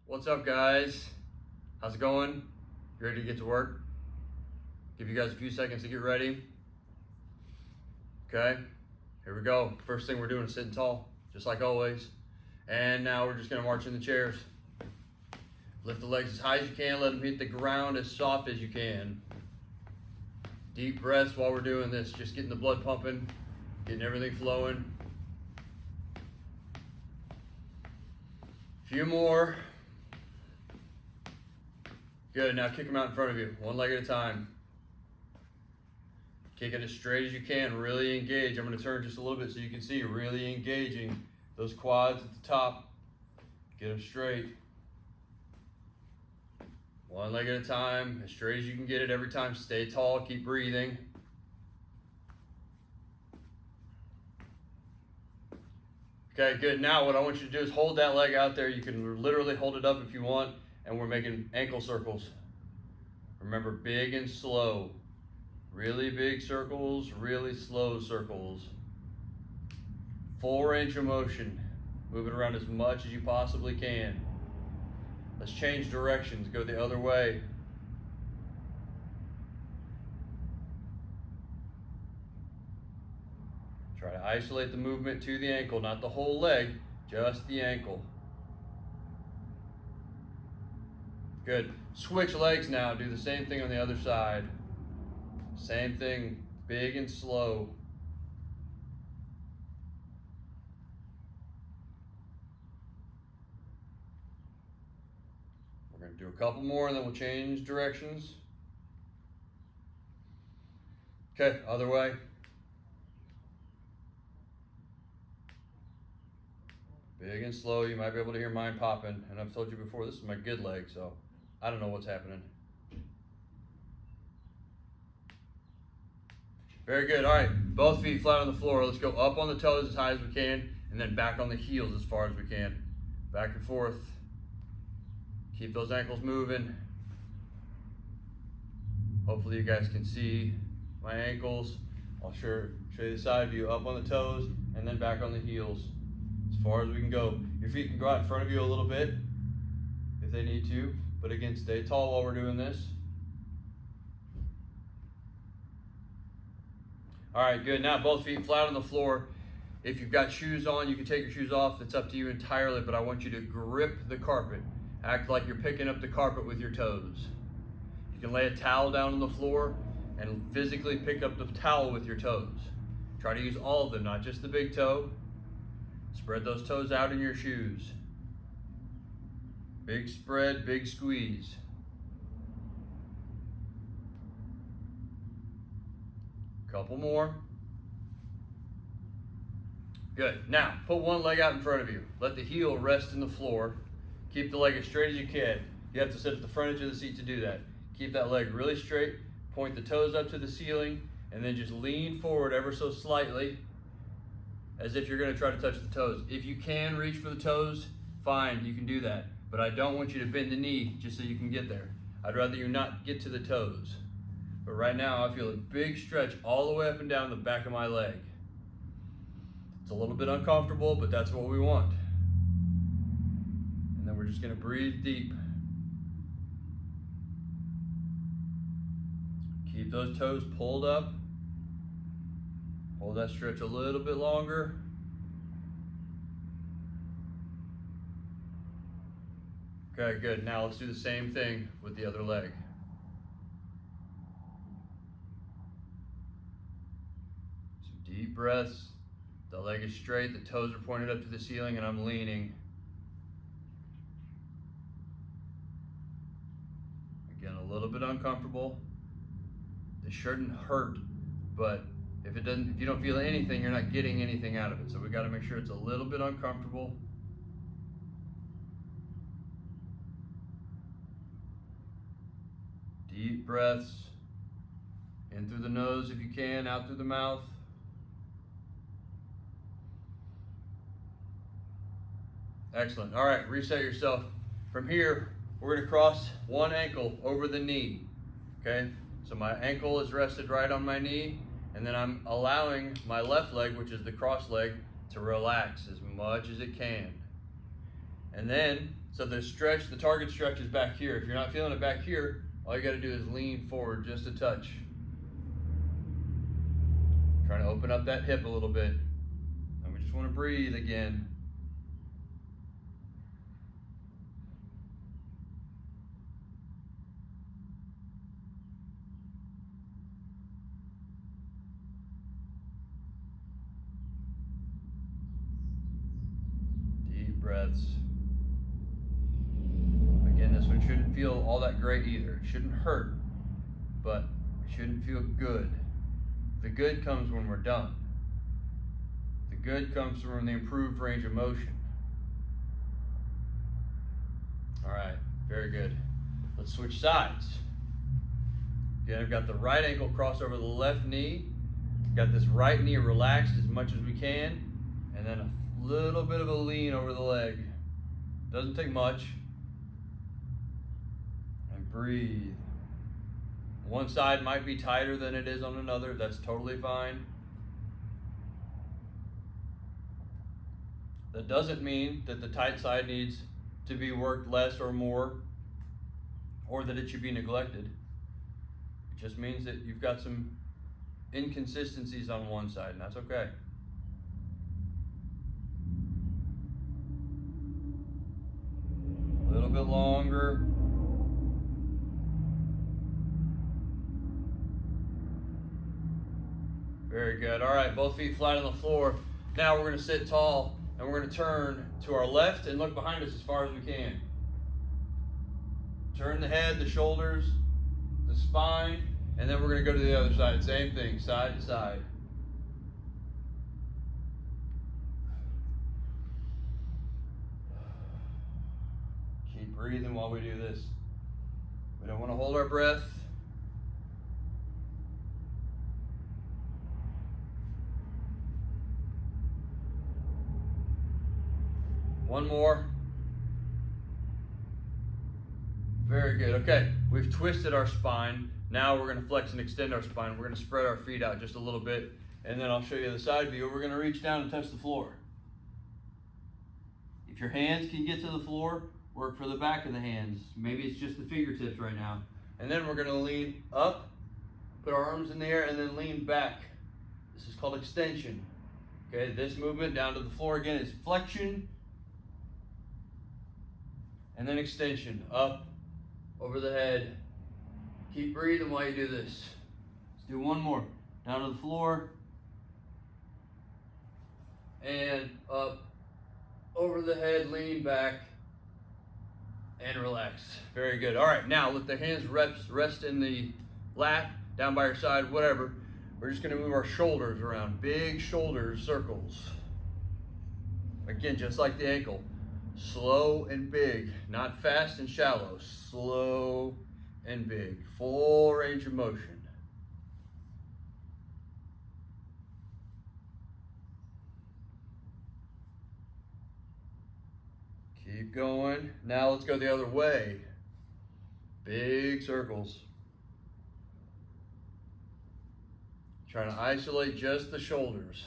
What's up, guys? How's it going? You ready to get to work? Give you guys a few seconds to get ready. Okay, here we go. First thing we're doing is sitting tall, just like always. And now we're just gonna march in the chairs. Lift the legs as high as you can, let them hit the ground as soft as you can. Deep breaths while we're doing this, just getting the blood pumping, getting everything flowing. Few more. Good, now kick them out in front of you, one leg at a time. Kick it as straight as you can, really engage. I'm gonna turn just a little bit so you can see, really engaging those quads at the top. Get them straight. One leg at a time, as straight as you can get it every time. Stay tall, keep breathing. Okay, good. Now what I want you to do is hold that leg out there. You can literally hold it up if you want, and we're making ankle circles. Remember, big and slow. Really big circles, really slow circles. Full range of motion. Move it around as much as you possibly can. Let's change directions, go the other way. Try to isolate the movement to the ankle, not the whole leg, just the ankle. Good. Switch legs now, do the same thing on the other side. Same thing, big and slow. We're going to do a couple more and then we'll change directions. Okay, other way. Big and slow, you might be able to hear mine popping. And I've told you before, this is my good leg, so I don't know what's happening. Very good, all right, both feet flat on the floor. Let's go up on the toes as high as we can, and then back on the heels as far as we can. Back and forth. Keep those ankles moving. Hopefully you guys can see my ankles. I'll show you the side view, up on the toes, and then back on the heels. As far as we can go. Your feet can go out in front of you a little bit if they need to, but again, stay tall while we're doing this. All right, good. Now both feet flat on the floor. If you've got shoes on, you can take your shoes off. It's up to you entirely, but I want you to grip the carpet. Act like you're picking up the carpet with your toes. You can lay a towel down on the floor and physically pick up the towel with your toes. Try to use all of them, not just the big toe. Spread those toes out in your shoes. Big spread, big squeeze. Couple more. Good. Now, put one leg out in front of you. Let the heel rest in the floor. Keep the leg as straight as you can. You have to sit at the front edge of the seat to do that. Keep that leg really straight. Point the toes up to the ceiling, and then just lean forward ever so slightly, as if you're going to try to touch the toes. If you can reach for the toes, fine, you can do that. But I don't want you to bend the knee just so you can get there. I'd rather you not get to the toes. But right now, I feel a big stretch all the way up and down the back of my leg. It's a little bit uncomfortable, but that's what we want. And then we're just going to breathe deep. Keep those toes pulled up. Hold that stretch a little bit longer. Okay, good. Now let's do the same thing with the other leg. Some deep breaths. The leg is straight, the toes are pointed up to the ceiling, and I'm leaning. Again, a little bit uncomfortable. This shouldn't hurt, but if you don't feel anything, you're not getting anything out of it. So we got to make sure it's a little bit uncomfortable. Deep breaths. In through the nose if you can, out through the mouth. Excellent. All right, reset yourself. From here, we're going to cross one ankle over the knee. Okay? So my ankle is rested right on my knee. And then I'm allowing my left leg, which is the cross leg, to relax as much as it can. And then, so the stretch, the target stretch is back here. If you're not feeling it back here, all you gotta do is lean forward just a touch. Trying to open up that hip a little bit. And we just wanna breathe again. Deep breaths. Again, this one shouldn't feel all that great either. It shouldn't hurt, but it shouldn't feel good. The good comes when we're done. The good comes from the improved range of motion. All right, very good. Let's switch sides. Again, I've got the right ankle crossed over the left knee. Got this right knee relaxed as much as we can, and then a little bit of a lean over the leg. Doesn't take much. And breathe. One side might be tighter than it is on another. That's totally fine. That doesn't mean that the tight side needs to be worked less or more, or that it should be neglected. It just means that you've got some inconsistencies on one side, and that's okay. A little bit longer. Very good. All right, both feet flat on the floor. Now we're going to sit tall, and we're going to turn to our left and look behind us as far as we can. Turn the head, the shoulders, the spine, and then we're going to go to the other side. Same thing, side to side. Keep breathing while we do this. We don't want to hold our breath. One more. Very good. Okay, we've twisted our spine. Now we're going to flex and extend our spine. We're going to spread our feet out just a little bit, and then I'll show you the side view. We're going to reach down and touch the floor. If your hands can get to the floor, work for the back of the hands. Maybe it's just the fingertips right now. And then we're going to lean up, put our arms in the air, and then lean back. This is called extension. Okay, this movement down to the floor again is flexion, and then extension, up, over the head. Keep breathing while you do this. Let's do one more. Down to the floor, and up, over the head, lean back, and relax. Very good. All right, now let the hands rest in the lap, down by your side, whatever. We're just gonna move our shoulders around. Big shoulders, circles. Again, just like the ankle. Slow and big, not fast and shallow. Slow and big. Full range of motion. Keep going. Now let's go the other way. Big circles. Trying to isolate just the shoulders.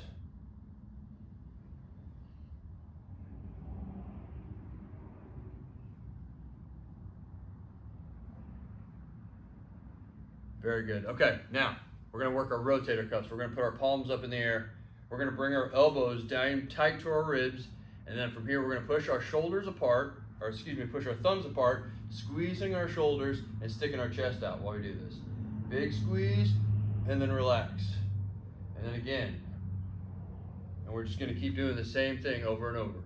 Very good. Okay, now we're going to work our rotator cuffs. We're going to put our palms up in the air. We're going to bring our elbows down tight to our ribs. And then from here, we're going to push our shoulders apart, or excuse me, push our thumbs apart, squeezing our shoulders and sticking our chest out while we do this. Big squeeze, and then relax. And then again. And we're just going to keep doing the same thing over and over.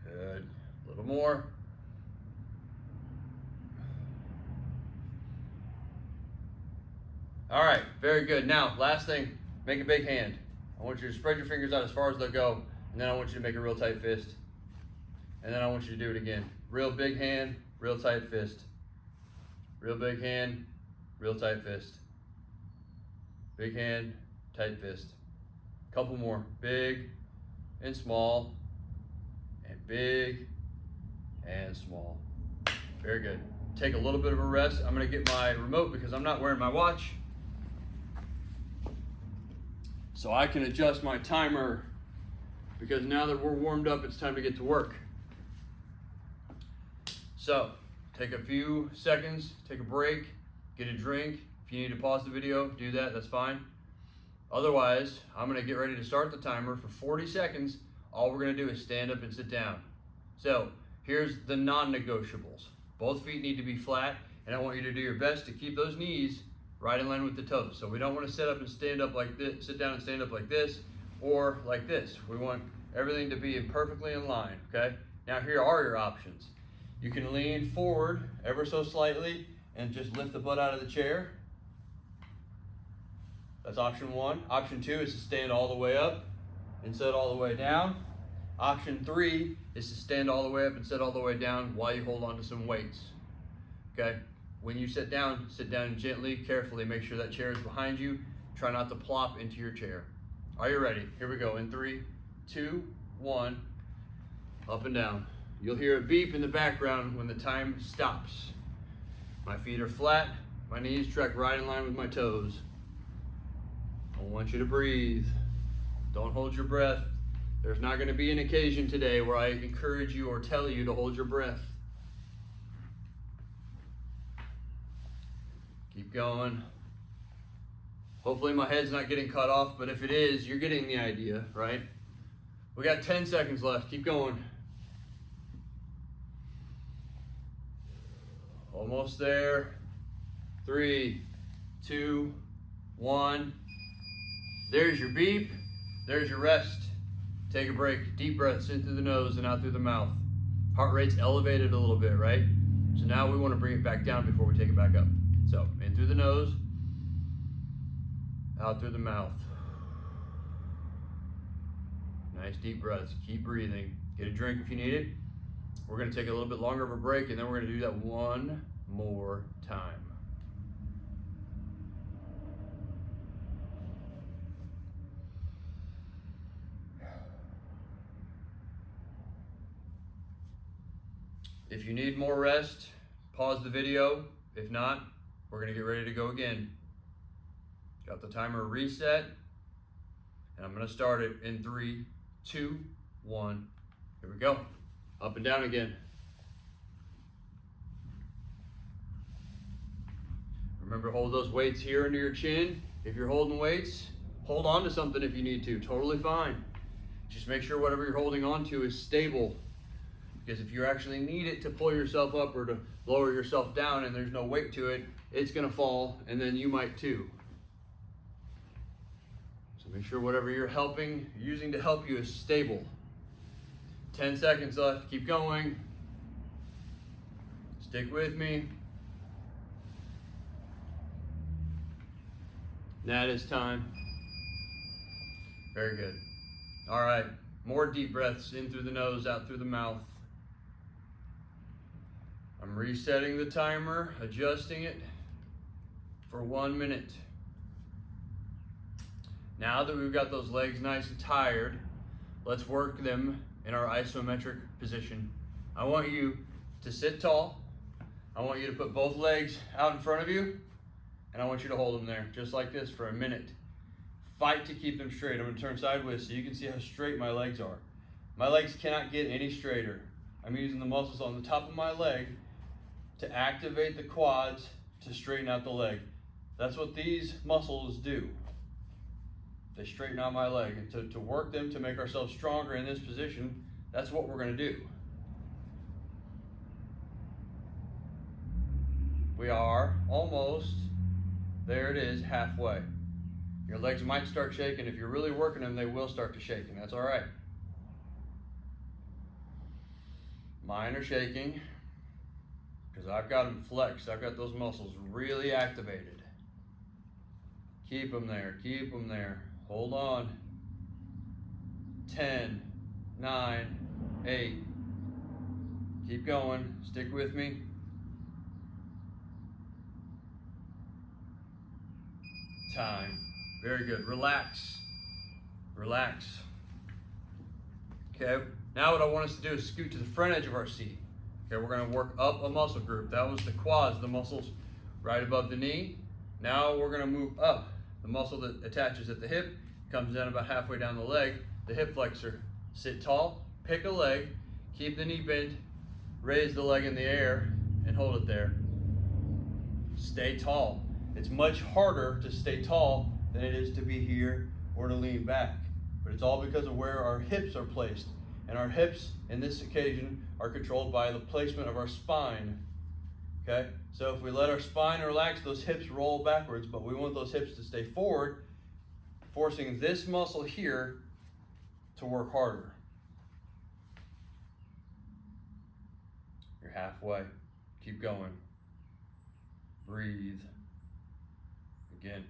Good. A little more. All right, very good. Now, last thing, make a big hand. I want you to spread your fingers out as far as they'll go, and then I want you to make a real tight fist. And then I want you to do it again. Real big hand, real tight fist. Real big hand, real tight fist. Big hand, tight fist. Couple more. Big and small, and big and small. Very good. take a little bit of a rest. I'm gonna get my remote because I'm not wearing my watch. So I can adjust my timer because now that we're warmed up, it's time to get to work. So take a few seconds, take a break, get a drink. If you need to pause the video, do that, that's fine. Otherwise, I'm gonna get ready to start the timer for 40 seconds. All we're gonna do is stand up and sit down. So here's the non-negotiables. Both feet need to be flat, and I want you to do your best to keep those knees right in line with the toes. So we don't want to sit up and stand up like this, sit down and stand up like this, or like this. We want everything to be perfectly in line, okay? Now here are your options. You can lean forward ever so slightly and just lift the butt out of the chair. That's option one. Option two is to stand all the way up and sit all the way down. Option three is to stand all the way up and sit all the way down while you hold on to some weights, okay? When you sit down gently, carefully. Make sure that chair is behind you. Try not to plop into your chair. Are you ready? Here we go. In 3, 2, 1, up and down. You'll hear a beep in the background when the time stops. My feet are flat. My knees track right in line with my toes. I want you to breathe. Don't hold your breath. There's not going to be an occasion today where I encourage you or tell you to hold your breath. Keep going. Hopefully my head's not getting cut off, but if it is, you're getting the idea, right? We got 10 seconds left. Keep going. Almost there. 3, 2, 1. There's your beep. There's your rest. Take a break. Deep breaths in through the nose and out through the mouth. Heart rate's elevated a little bit, right? So now we want to bring it back down before we take it back up. So in through the nose, out through the mouth. Nice deep breaths. Keep breathing. Get a drink if you need it. We're going to take a little bit longer of a break, and then we're going to do that one more time. If you need more rest, pause the video. If not, we're going to get ready to go again. Got the timer reset, and I'm going to start it in 3, 2, 1. Here we go. Up and down again. Remember, hold those weights here under your chin. If you're holding weights, hold on to something if you need to. Totally fine. Just make sure whatever you're holding on to is stable. Because if you actually need it to pull yourself up or to lower yourself down and there's no weight to it, it's going to fall, and then you might too. So make sure whatever you're using to help you is stable. 10 seconds left. Keep going. Stick with me. That is time. Very good. All right. More deep breaths in through the nose, out through the mouth. I'm resetting the timer, adjusting it for 1 minute. Now that we've got those legs nice and tired, let's work them in our isometric position. I want you to sit tall. I want you to put both legs out in front of you, and I want you to hold them there, just like this, for a minute. Fight to keep them straight. I'm going to turn sideways so you can see how straight my legs are. My legs cannot get any straighter. I'm using the muscles on the top of my leg to activate the quads to straighten out the leg. That's what these muscles do. They straighten out my leg. And to work them, to make ourselves stronger in this position, that's what we're going to do. We are almost, there it is, halfway. Your legs might start shaking. If you're really working them, they will start to shake, and that's all right. Mine are shaking because I've got them flexed. I've got those muscles really activated. Keep them there. Keep them there. Hold on. 10, 9, 8. Keep going. Stick with me. Time. Very good. Relax. Relax. Okay. Now what I want us to do is scoot to the front edge of our seat. Okay, we're gonna work up a muscle group. That was the quads, the muscles right above the knee. Now we're gonna move up. The muscle that attaches at the hip comes down about halfway down the leg, the hip flexor. Sit tall, pick a leg, keep the knee bent, raise the leg in the air, and hold it there. Stay tall. It's much harder to stay tall than it is to be here or to lean back. But it's all because of where our hips are placed. And our hips, in this occasion, are controlled by the placement of our spine. Okay? So if we let our spine relax, those hips roll backwards, but we want those hips to stay forward, forcing this muscle here to work harder. You're halfway. Keep going. Breathe. Again,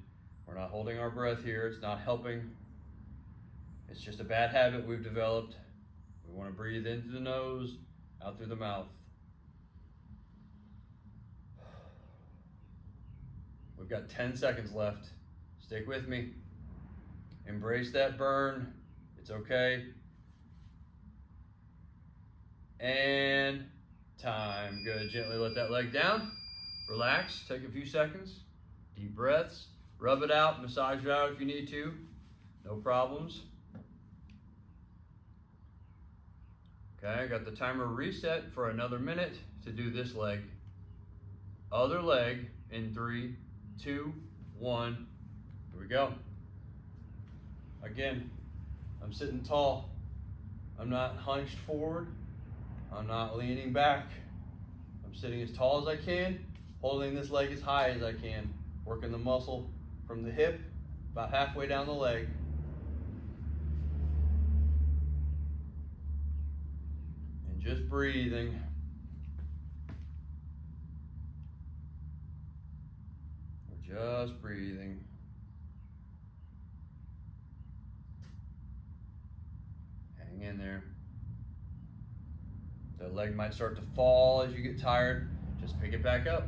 we're not holding our breath here. It's not helping. It's just a bad habit we've developed. We want to breathe in through the nose, out through the mouth. We've got 10 seconds left. Stick with me. Embrace that burn. It's okay. And time. Good. Gently let that leg down. Relax. Take a few seconds. Deep breaths. Rub it out. Massage it out if you need to. No problems. Okay, I got the timer reset for another minute to do this leg. Other leg in 3, 2, 1. Here we go. Again, I'm sitting tall. I'm not hunched forward. I'm not leaning back. I'm sitting as tall as I can, holding this leg as high as I can, working the muscle from the hip about halfway down the leg. And just breathing. We're just breathing. Hang in there. The leg might start to fall as you get tired. Just pick it back up.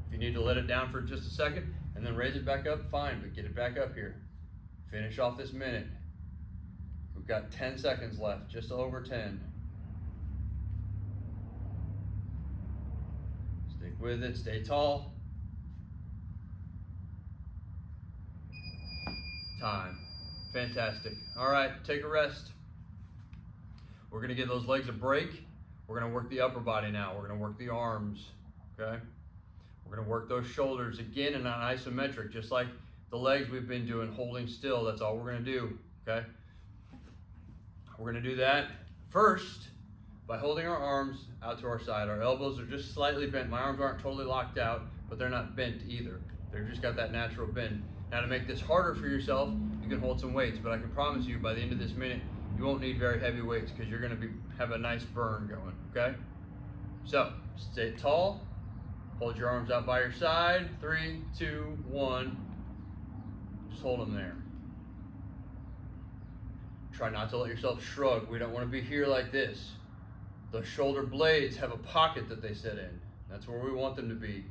If you need to let it down for just a second and then raise it back up, fine, but get it back up here. Finish off this minute. We've got 10 seconds left, just over 10. Stick with it, stay tall. Time. Fantastic. All right, take a rest. We're gonna give those legs a break. We're gonna work the upper body now. We're gonna work the arms, okay? We're gonna work those shoulders again in an isometric, just like the legs we've been doing, holding still. That's all we're gonna do, okay? We're gonna do that first by holding our arms out to our side. Our elbows are just slightly bent. My arms aren't totally locked out, but they're not bent either. They've just got that natural bend. Now to make this harder for yourself, you can hold some weights, but I can promise you by the end of this minute, you won't need very heavy weights because you're gonna have a nice burn going, okay? So, stay tall, hold your arms out by your side, 3, 2, 1, just hold them there. Try not to let yourself shrug. We don't wanna be here like this. The shoulder blades have a pocket that they sit in. That's where we want them to be.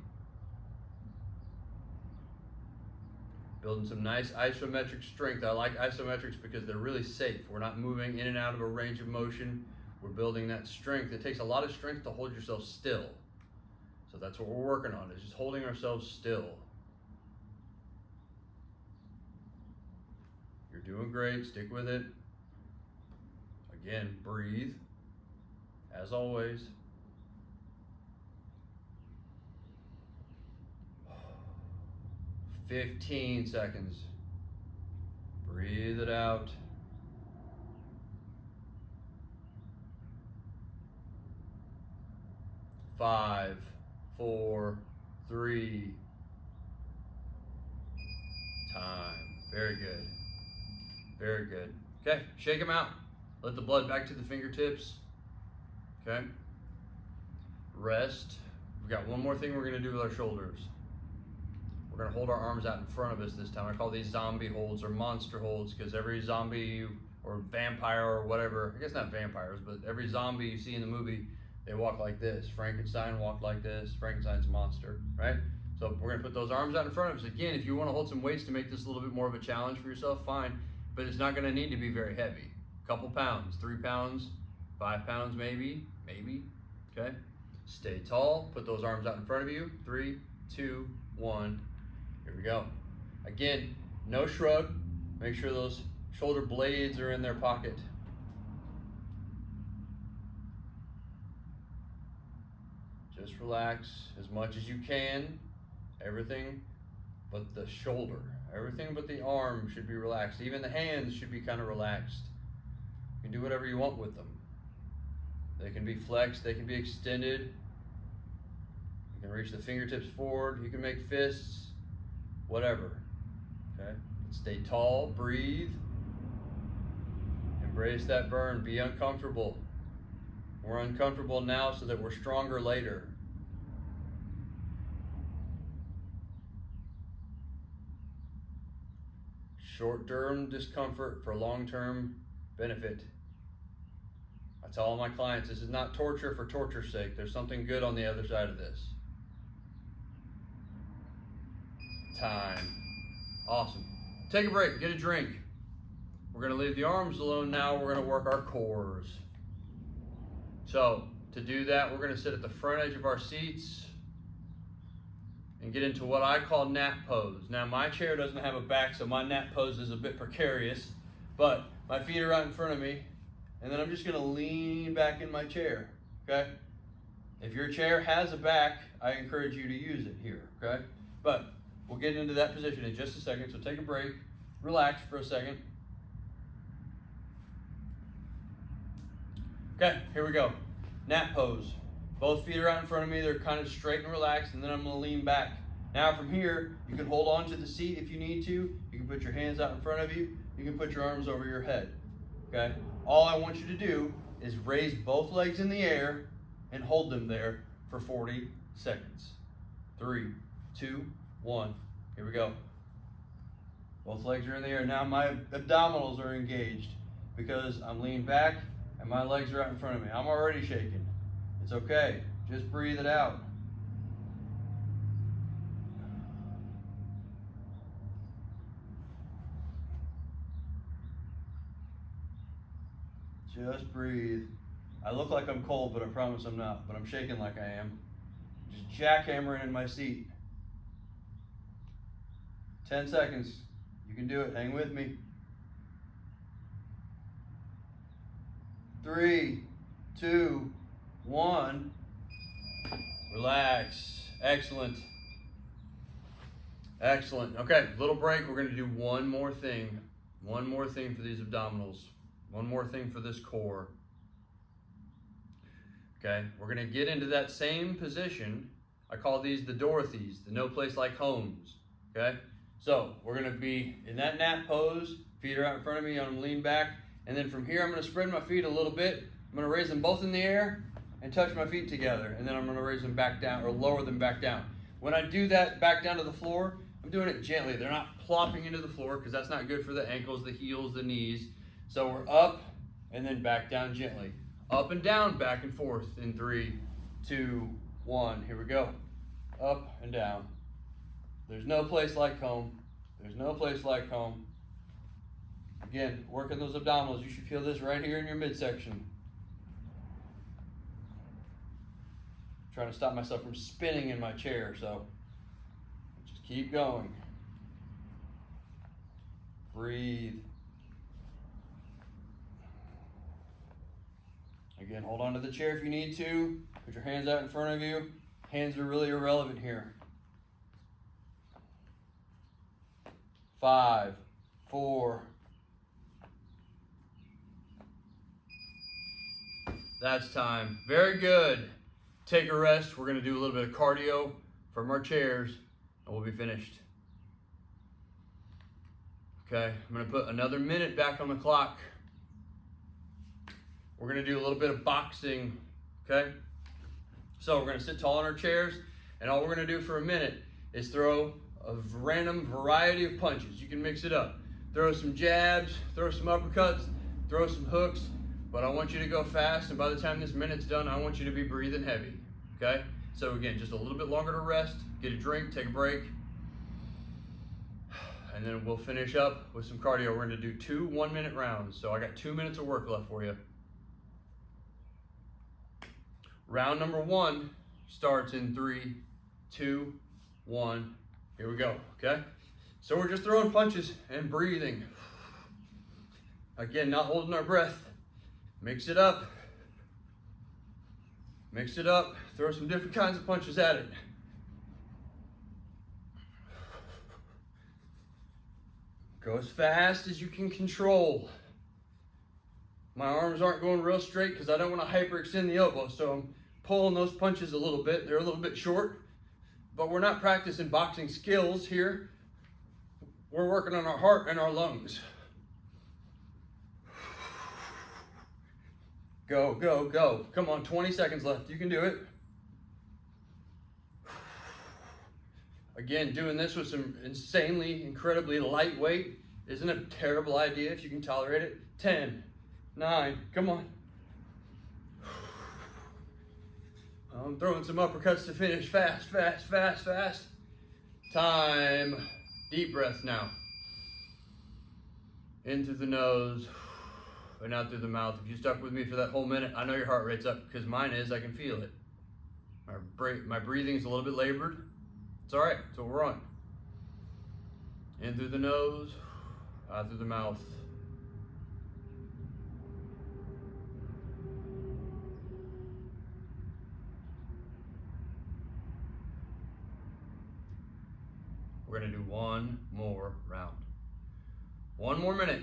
Building some nice isometric strength. I like isometrics because they're really safe. We're not moving in and out of a range of motion. We're building that strength. It takes a lot of strength to hold yourself still. So that's what we're working on, is just holding ourselves still. You're doing great, stick with it. Again, breathe, as always. "15 seconds. Breathe it out. 5, 4, 3. Time. Very good. Very good. Okay, shake them out. Let the blood back to the fingertips. Okay. Rest. We've got one more thing we're gonna do with our shoulders. We're gonna hold our arms out in front of us this time. I call these zombie holds or monster holds because every zombie or vampire or whatever, I guess not vampires, but every zombie you see in the movie, they walk like this. Frankenstein walked like this. Frankenstein's a monster, right? So we're gonna put those arms out in front of us. Again, if you wanna hold some weights to make this a little bit more of a challenge for yourself, fine, but it's not gonna need to be very heavy. A couple pounds, 3 pounds, 5 pounds maybe, okay? Stay tall, put those arms out in front of you. 3, 2, 1, here we go. Again, no shrug, make sure those shoulder blades are in their pocket. Just relax as much as you can. Everything but the shoulder, everything but the arm should be relaxed. Even the hands should be kind of relaxed. You can do whatever you want with them. They can be flexed, they can be extended. You can reach the fingertips forward, you can make fists, whatever. Okay? Stay tall, breathe. Embrace that burn, be uncomfortable. We're uncomfortable now so that we're stronger later. Short-term discomfort for long-term benefit. I tell all my clients, this is not torture for torture's sake. There's something good on the other side of this. Time. Awesome. Take a break, get a drink. We're gonna leave the arms alone now. We're gonna work our cores. So to do that, we're gonna sit at the front edge of our seats and get into what I call nap pose. Now my chair doesn't have a back, so my nap pose is a bit precarious, but my feet are out in front of me, and then I'm just gonna lean back in my chair, okay? If your chair has a back, I encourage you to use it here, okay? But we'll get into that position in just a second, so take a break, relax for a second. Okay, here we go. Nap pose. Both feet are out in front of me, they're kind of straight and relaxed, and then I'm gonna lean back. Now from here, you can hold on to the seat if you need to. You can put your hands out in front of you. You can put your arms over your head, okay? All I want you to do is raise both legs in the air and hold them there for 40 seconds. 3, 2, 1, here we go. Both legs are in the air. Now my abdominals are engaged because I'm leaning back and my legs are out in front of me. I'm already shaking. It's okay, just breathe it out. Just breathe. I look like I'm cold, but I promise I'm not, but I'm shaking like I am. Just jackhammering in my seat. 10 seconds, you can do it, hang with me. 3, 2, 1, relax, excellent. Excellent, okay, little break, we're gonna do one more thing for these abdominals, one more thing for this core. Okay, we're gonna get into that same position. I call these the Dorothys, the no place like homes, okay? So we're gonna be in that nap pose, feet are out in front of me, I'm gonna lean back, and then from here I'm gonna spread my feet a little bit. I'm gonna raise them both in the air and touch my feet together, and then I'm gonna raise them back down or lower them back down. When I do that back down to the floor, I'm doing it gently. They're not plopping into the floor because that's not good for the ankles, the heels, the knees. So we're up and then back down gently. Up and down, back and forth in 3, 2, 1. Here we go. Up and down. There's no place like home. There's no place like home. Again, working those abdominals. You should feel this right here in your midsection. I'm trying to stop myself from spinning in my chair, so just keep going. Breathe. Again, hold on to the chair if you need to. Put your hands out in front of you. Hands are really irrelevant here. 5, 4. That's time. Very good. Take a rest. We're going to do a little bit of cardio from our chairs, and we'll be finished. Okay, I'm going to put another minute back on the clock. We're going to do a little bit of boxing, okay? So we're going to sit tall in our chairs, and all we're going to do for a minute is throw a random variety of punches. You can mix it up. Throw some jabs, throw some uppercuts, throw some hooks, but I want you to go fast, and by the time this minute's done, I want you to be breathing heavy, okay? So again, just a little bit longer to rest, get a drink, take a break, and then we'll finish up with some cardio. We're going to do 2 1-minute rounds, so I got 2 minutes of work left for you. Round number 1 starts in 3, 2, 1. Here we go, okay? So we're just throwing punches and breathing. Again, not holding our breath. Mix it up. Mix it up. Throw some different kinds of punches at it. Go as fast as you can control. My arms aren't going real straight because I don't want to hyperextend the elbow, so I'm pulling those punches a little bit. They're a little bit short, but we're not practicing boxing skills here. We're working on our heart and our lungs. Go, go, go. Come on, 20 seconds left. You can do it. Again, doing this with some insanely, incredibly lightweight isn't a terrible idea if you can tolerate it. 10, 9, come on. I'm throwing some uppercuts to finish. Fast, fast, fast, fast. Time. Deep breath now. In through the nose and out through the mouth. If you stuck with me for that whole minute, I know your heart rate's up because mine is. I can feel it. My breathing's a little bit labored. It's all right. That's what we're on. In through the nose, out through the mouth. We're going to do one more round. 1 more minute.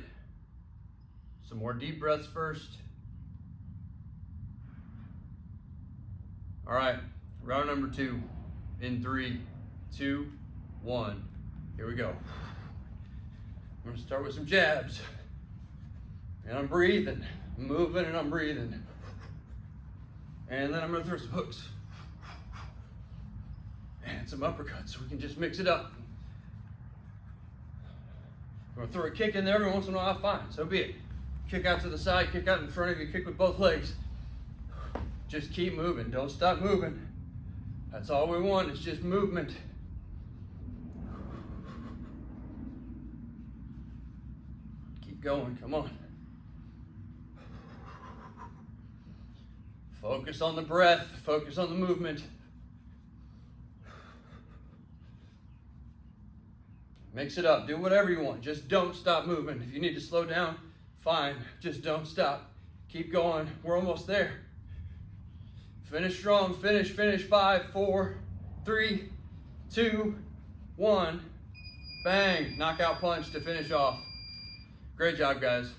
Some more deep breaths first. All right, round number 2 in 3, 2, 1. Here we go. I'm going to start with some jabs. And I'm breathing. I'm moving and I'm breathing. And then I'm going to throw some hooks. And some uppercuts so we can just mix it up. I'm going to throw a kick in there every once in a while, fine, so be it. Kick out to the side, kick out in front of you, kick with both legs. Just keep moving, don't stop moving. That's all we want, is just movement. Keep going, come on. Focus on the breath, focus on the movement. Mix it up, do whatever you want, just don't stop moving. If you need to slow down, fine, just don't stop. Keep going, we're almost there. Finish strong, finish, 5, 4, 3, 2, 1. Bang, knockout punch to finish off. Great job, guys.